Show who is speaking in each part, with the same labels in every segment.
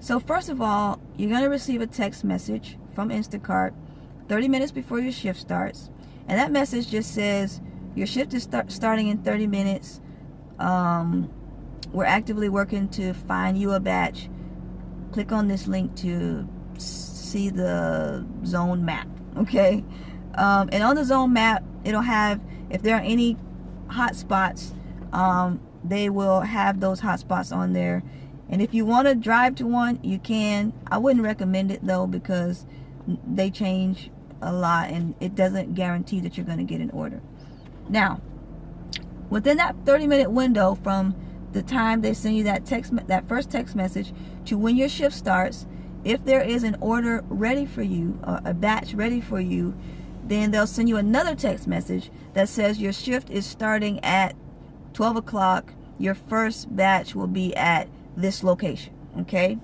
Speaker 1: So first of all, you're going to receive a text message from Instacart 30 minutes before your shift starts. And that message just says, your shift is starting in 30 minutes. We're actively working to find you a batch. Click on this link to see the zone map, okay? And on the zone map, it'll have, if there are any hot spots, they will have those hot spots on there. And if you want to drive to one, you can. I wouldn't recommend it though, because they change a lot and it doesn't guarantee that you're going to get an order. Now, within that 30-minute window from the time they send you that first text message to when your shift starts, if there is an order ready for you, a batch ready for you, then they'll send you another text message that says your shift is starting at 12 o'clock. Your first batch will be at this location, okay?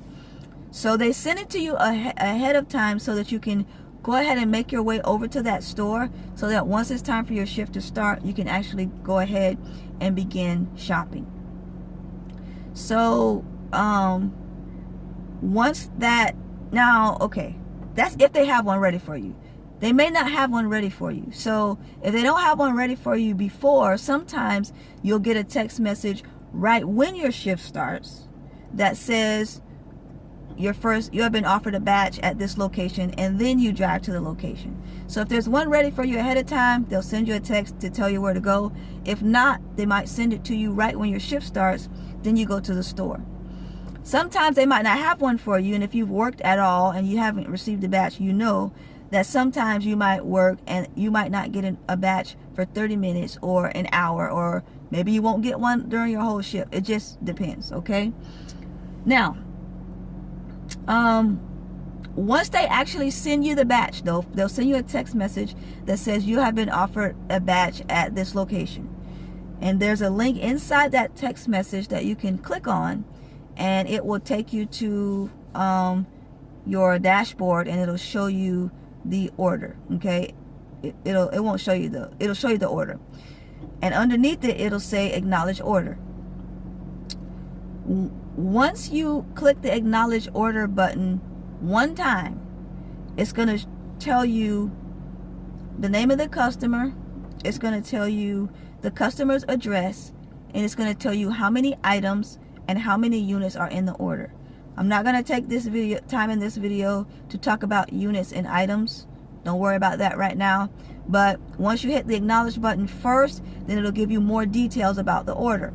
Speaker 1: So they send it to you ahead of time so that you can go ahead and make your way over to that store, so that once it's time for your shift to start, you can actually go ahead and begin shopping. So once that, now, okay, that's if they have one ready for you. They may not have one ready for you. So if they don't have one ready for you before, sometimes you'll get a text message right when your shift starts that says you have been offered a batch at this location, and then you drive to the location. So if there's one ready for you ahead of time, they'll send you a text to tell you where to go. If not, they might send it to you right when your shift starts, then you go to the store. Sometimes they might not have one for you, and if you've worked at all and you haven't received a batch, you know that sometimes you might work and you might not get a batch for 30 minutes or an hour, or maybe you won't get one during your whole shift. It just depends, okay? Now, once they actually send you the batch though, they'll send you a text message that says you have been offered a batch at this location. And there's a link inside that text message that you can click on, and it will take you to your dashboard, and it'll show you the order, okay? It'll show you the order. And underneath it, it'll say acknowledge order. Once you click the acknowledge order button one time, it's going to tell you the name of the customer, it's going to tell you the customer's address, and it's going to tell you how many items and how many units are in the order. I'm not going to take this time in this video to talk about units and items. Don't worry about that right now. But once you hit the acknowledge button first, then it'll give you more details about the order.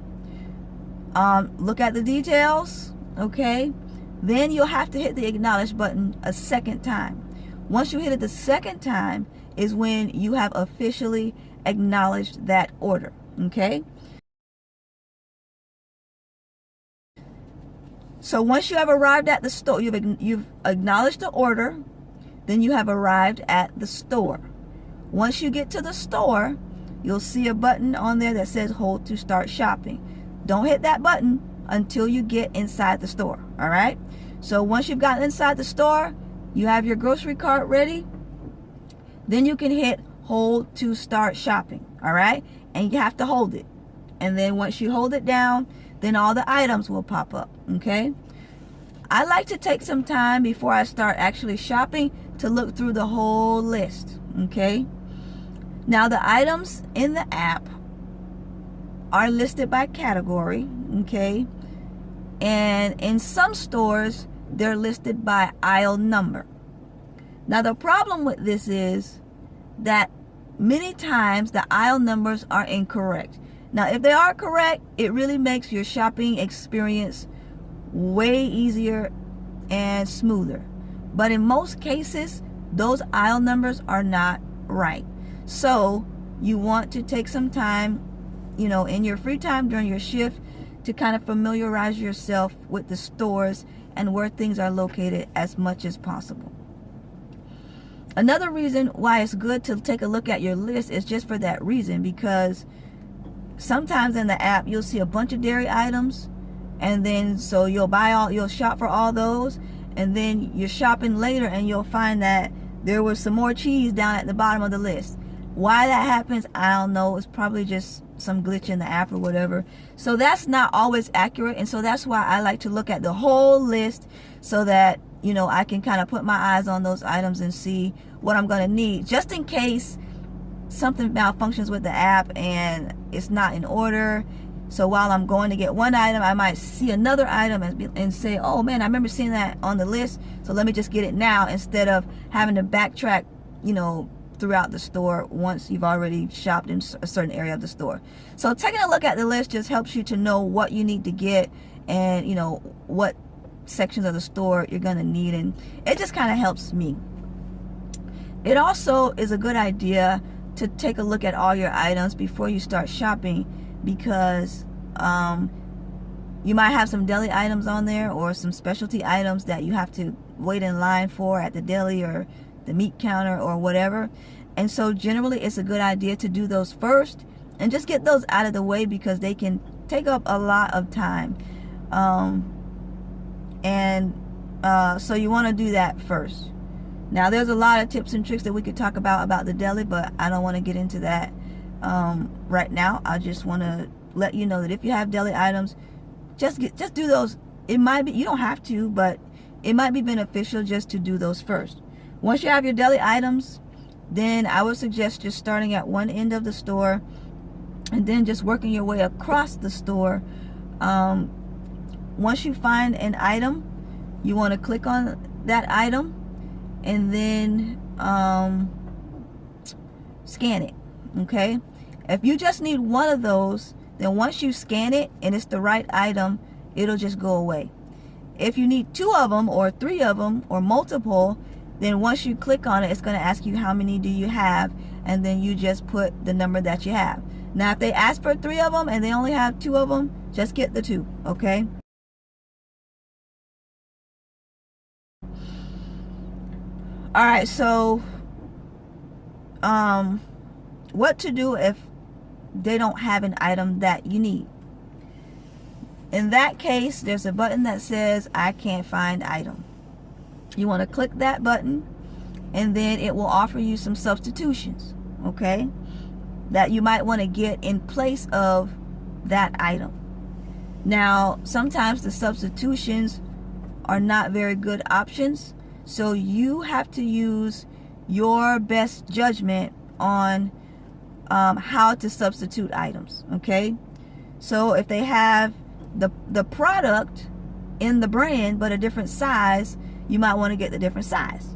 Speaker 1: Look at the details, okay? Then you'll have to hit the acknowledge button a second time. Once you hit it the second time is when you have officially acknowledged that order, okay? So once you have arrived at the store, you've acknowledged the order, then you have arrived at the store. Once you get to the store, you'll see a button on there that says hold to start shopping. Don't hit that button until you get inside the store, all right? So once you've gotten inside the store, you have your grocery cart ready, then you can hit hold to start shopping, all right? And you have to hold it. And then once you hold it down, then all the items will pop up, okay? I like to take some time before I start actually shopping to look through the whole list, okay? Now the items in the app are listed by category, okay? And in some stores, they're listed by aisle number. Now the problem with this is that many times the aisle numbers are incorrect. Now if they are correct, it really makes your shopping experience way easier and smoother. But in most cases, those aisle numbers are not right. So you want to take some time, you know, in your free time during your shift to kind of familiarize yourself with the stores and where things are located as much as possible. Another reason why it's good to take a look at your list is just for that reason, because sometimes in the app you'll see a bunch of dairy items, and then so you'll shop for all those, and then you're shopping later and you'll find that there was some more cheese down at the bottom of the list. Why that happens, I don't know. It's probably just some glitch in the app or whatever. So that's not always accurate, and so that's why I like to look at the whole list so that, you know, I can kind of put my eyes on those items and see what I'm going to need, just in case something malfunctions with the app and it's not in order. So while I'm going to get one item, I might see another item and say, oh man, I remember seeing that on the list, so let me just get it now, instead of having to backtrack, you know, throughout the store once you've already shopped in a certain area of the store. So taking a look at the list just helps you to know what you need to get, and you know what sections of the store you're going to need, and it just kind of helps me. It also is a good idea to take a look at all your items before you start shopping, because you might have some deli items on there or some specialty items that you have to wait in line for at the deli or the meat counter or whatever. And so generally it's a good idea to do those first and just get those out of the way, because they can take up a lot of time. So you want to do that first. Now there's a lot of tips and tricks that we could talk about the deli, but I don't want to get into that right now. I just want to let you know that if you have deli items, just do those. It might be, you don't have to, but it might be beneficial just to do those first. Once you have your deli items, then I would suggest just starting at one end of the store and then just working your way across the store. Once you find an item, you want to click on that item and then scan it. Okay, if you just need one of those, then once you scan it and it's the right item, it'll just go away. If you need two of them or three of them or multiple, then once you click on it, it's going to ask you how many do you have, and then you just put the number that you have. Now if they ask for three of them and they only have two of them, just get the two. Okay, all right, so what to do if they don't have an item that you need? In that case, there's a button that says I can't find item. You want to click that button, and then it will offer you some substitutions, okay, that you might want to get in place of that item. Now sometimes the substitutions are not very good options, so you have to use your best judgment on how to substitute items. Okay, so if they have the product in the brand but a different size, you might want to get the different size.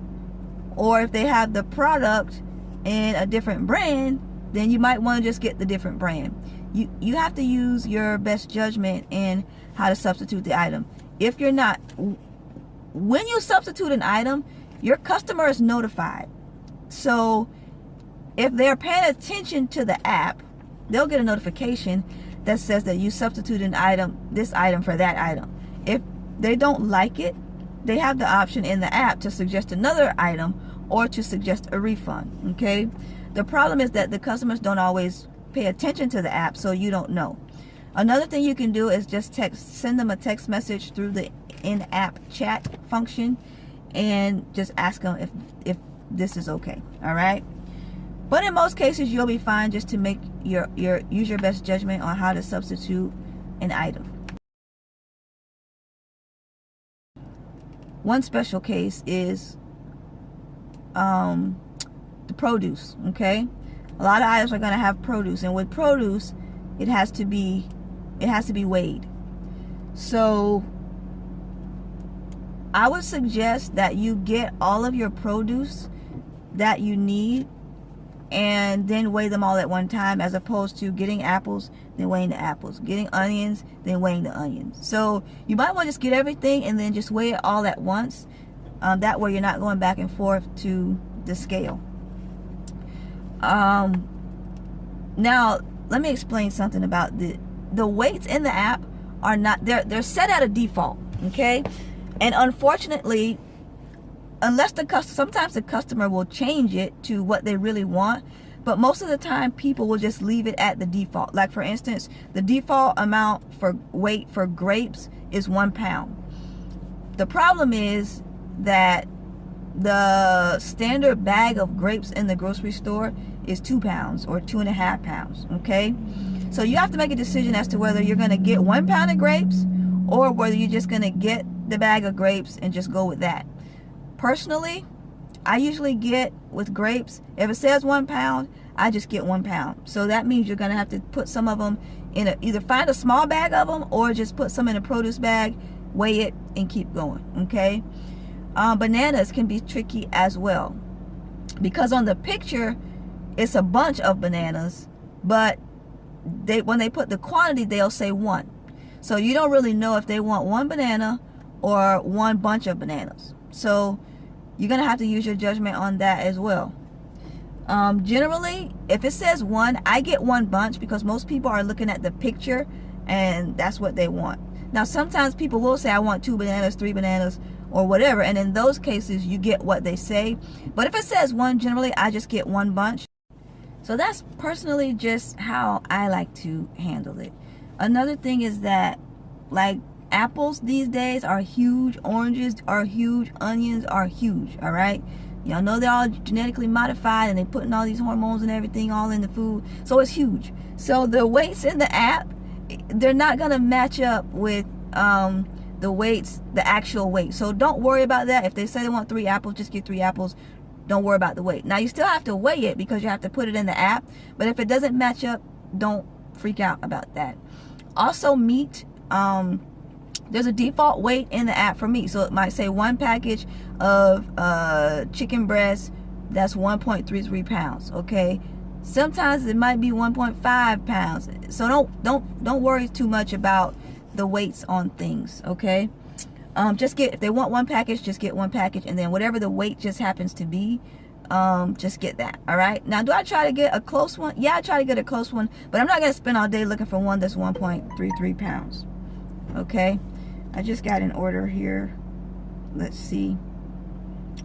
Speaker 1: Or if they have the product in a different brand, then you might want to just get the different brand. You have to use your best judgment in how to substitute the item. If you're not, when you substitute an item, your customer is notified. So if they're paying attention to the app, they'll get a notification that says that you substitute an item, this item for that item. If they don't like it, they have the option in the app to suggest another item or to suggest a refund. Okay, the problem is that the customers don't always pay attention to the app, so you don't know. Another thing you can do is just send them a text message through the in-app chat function and just ask them if this is okay. All right, but in most cases you'll be fine just to make use your best judgment on how to substitute an item. One special case is the produce. Okay, a lot of items are going to have produce, and with produce it has to be weighed. So I would suggest that you get all of your produce that you need and then weigh them all at one time, as opposed to getting apples, then weighing the apples, getting onions, then weighing the onions. So you might want to just get everything and then just weigh it all at once. That way you're not going back and forth to the scale. Now let me explain something about the weights in the app. Are not, they're set at a default. Okay, and unfortunately, unless sometimes the customer will change it to what they really want, but most of the time people will just leave it at the default. Like for instance, the default amount for weight for grapes is 1 pound. The problem is that the standard bag of grapes in the grocery store is 2 pounds or 2.5 pounds. Okay, So you have to make a decision as to whether you're going to get 1 pound of grapes or whether you're just going to get the bag of grapes and just go with that. Personally, I usually get with grapes, if it says 1 pound, I just get 1 pound. So that means you're going to have to put some of them in either find a small bag of them or just put some in a produce bag, weigh it, and keep going. Okay. Bananas can be tricky as well, because on the picture it's a bunch of bananas, but when they put the quantity, they'll say 1. So you don't really know if they want 1 banana or 1 bunch of bananas. So you're gonna have to use your judgment on that as well. Generally, if it says 1, I get 1 bunch because most people are looking at the picture and that's what they want. Now sometimes people will say I want 2 bananas, 3 bananas, or whatever, and in those cases you get what they say. But if it says 1, generally I just get 1 bunch. So that's personally just how I like to handle it. Another thing is that, like, apples these days are huge, oranges are huge, onions are huge. All right, y'all know they're all genetically modified and they're putting all these hormones and everything all in the food, so it's huge. So the weights in the app, they're not gonna match up with the weights, the actual weight. So don't worry about that. If they say they want 3 apples, just get 3 apples. Don't worry about the weight. Now you still have to weigh it because you have to put it in the app, but if it doesn't match up, don't freak out about that. Also, meat, there's a default weight in the app for meat. So it might say 1 package of chicken breast, that's 1.33 pounds. Okay, sometimes it might be 1.5 pounds. So don't worry too much about the weights on things. Okay, just get, if they want 1 package, just get 1 package, and then whatever the weight just happens to be, just get that. All right, now do I try to get a close one? Yeah, I try to get a close one, but I'm not going to spend all day looking for one that's 1.33 pounds. Okay, I just got an order here. Let's see,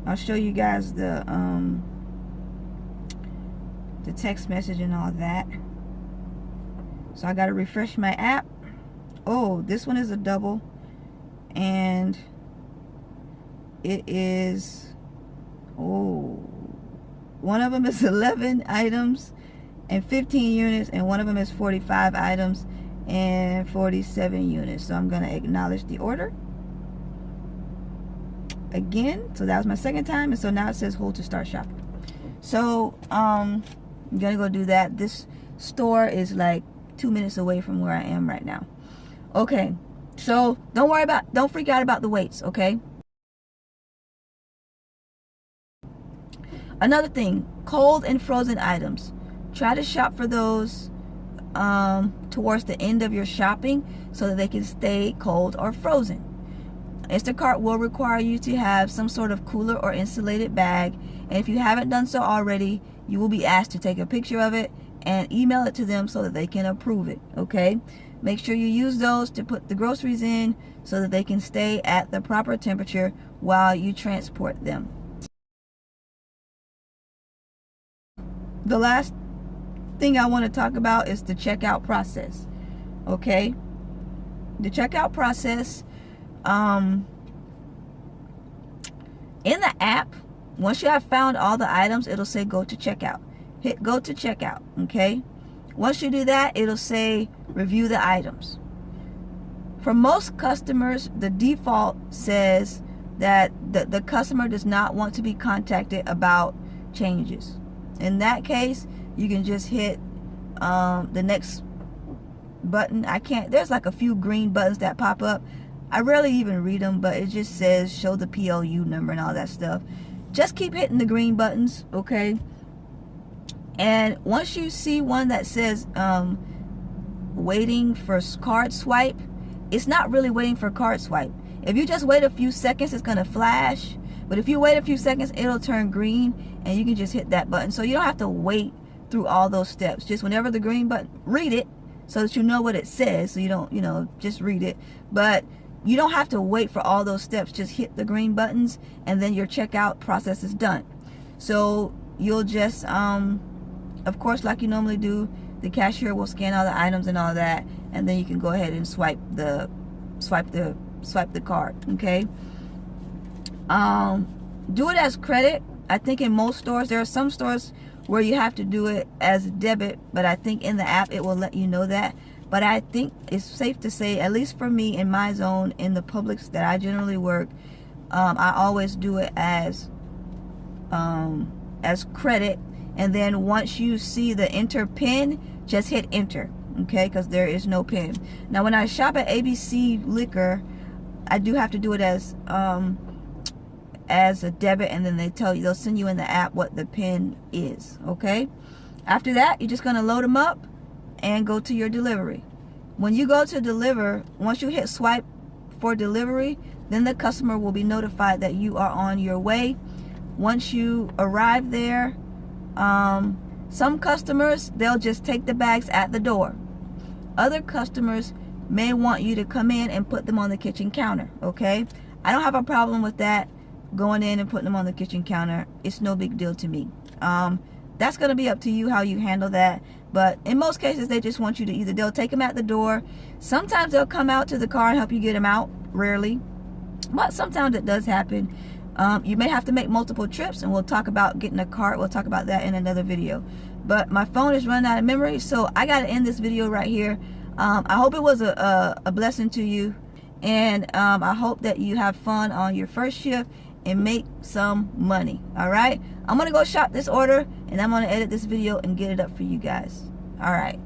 Speaker 1: I'll show you guys the text message and all that. So I got to refresh my app. Oh, this one is a double, and it is, oh, one of them is 11 items and 15 units, and one of them is 45 items and 47 units. So I'm going to acknowledge the order again. So that was my second time, and so now it says hold to start shopping. So I'm gonna go do that. This store is like 2 minutes away from where I am right now. Okay, so don't freak out about the weights. Okay, another thing, cold and frozen items, try to shop for those towards the end of your shopping so that they can stay cold or frozen. Instacart will require you to have some sort of cooler or insulated bag, and if you haven't done so already, you will be asked to take a picture of it and email it to them so that they can approve it. Okay, make sure you use those to put the groceries in so that they can stay at the proper temperature while you transport them. The last thing I want to talk about is the checkout process. Okay, the checkout process, in the app, once you have found all the items, it'll say go to checkout. Hit go to checkout. Okay, once you do that, it'll say review the items. For most customers, the default says that the customer does not want to be contacted about changes. In that case, you can just hit the next button. There's like a few green buttons that pop up. I rarely even read them, but it just says show the PLU number and all that stuff. Just keep hitting the green buttons. Okay, and once you see one that says waiting for card swipe, it's not really waiting for card swipe. If you just wait a few seconds, it's gonna flash, but if you wait a few seconds, it'll turn green and you can just hit that button. So you don't have to wait through all those steps. Just whenever the green button, read it so that you know what it says, so you don't, just read it. But you don't have to wait for all those steps. Just hit the green buttons and then your checkout process is done. So you'll just of course, like you normally do, the cashier will scan all the items and all that, and then you can go ahead and swipe the card. Okay, do it as credit. I think in most stores, there are some stores where you have to do it as a debit, but I think in the app it will let you know that. But I think it's safe to say, at least for me in my zone, in the Publix that I generally work, I always do it as credit. And then once you see the enter PIN, just hit enter, okay? Because there is no PIN. Now, when I shop at ABC Liquor, I do have to do it as a debit, and then they'll send you in the app what the PIN is, okay? After that, you're just gonna load them up and go to your delivery. When you go to deliver, once you hit swipe for delivery, then the customer will be notified that you are on your way. Once you arrive there, some customers, they'll just take the bags at the door. Other customers may want you to come in and put them on the kitchen counter, okay? I don't have a problem with that, going in and putting them on the kitchen counter. It's no big deal to me. That's going to be up to you how you handle that. But in most cases, they just want you to they'll take them at the door. Sometimes they'll come out to the car and help you get them out, rarely. But sometimes it does happen. You may have to make multiple trips, and we'll talk about getting a cart. We'll talk about that in another video. But my phone is running out of memory, so I got to end this video right here. I hope it was a blessing to you, and I hope that you have fun on your first shift and make some money. All right, I'm gonna go shop this order, and I'm gonna edit this video and get it up for you guys. All right.